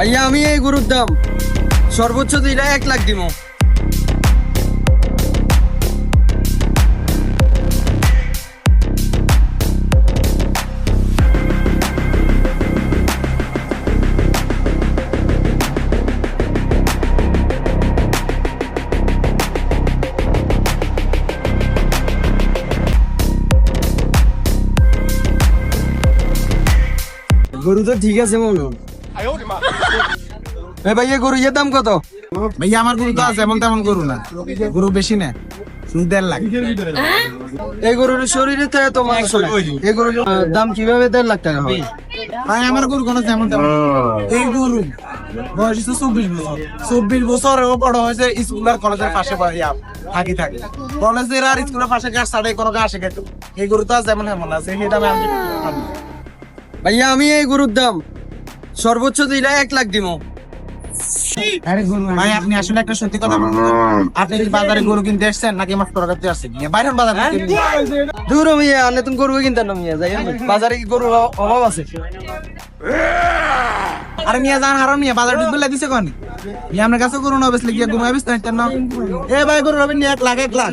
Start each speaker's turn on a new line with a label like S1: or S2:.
S1: ভাইয়া আমি এই গরুর দাম সর্বোচ্চ দিলে 1 লাখ দিব। গরু তো ঠিক আছে মনে হয়। ভাইয়া গরু এর দাম কত?
S2: ভাইয়া আমার গরু তো আছে, এমন তেমন গরু না, গরু বেশি না, 1.5 লাখ।
S1: এই গরুর শরীরে তো এত মাংস নাই। এই গরুর দাম কিভাবে 1.5 লাখ টাকা হয়?
S2: ভাই আমার গরু কোনো যেমন তেমন, এই গরু বয়স হচ্ছে 24 বছর ও বড় হয়েছে স্কুল আর কলেজের পাশে থাকি কলেজের আর স্কুলের পাশে গাছ ছাড়ে কোনো গাছ খেত। এই গরু তো আর যেমন তেমন আছে, সেই দামে আমি
S1: ভাইয়া আমি এই গরুর দাম সর্বোচ্চ দিলে 1 লাখ দিব।
S2: ভাই আপনি আসলে একটা সত্যি কথা বলুন, আপনি কি বাজারে গরু কিনতে এসেছেন নাকি মাছ করা করতে আসছেন? বাইরের বাজার
S1: দূর ভাইয়া আনে তুমি গরু কিনতে না মিয়া যাই বাজারে কি গরুর অভাব আছে?
S2: আরে মিয়া জান হারাম নিয়ে বাজার ঢুকবে দিছে কোন মিয়া আপনার কাছে গরু না বেচলে কি গরু বেচতে না? এ ভাই গরু হবে 1 লাখ 1 লাখ।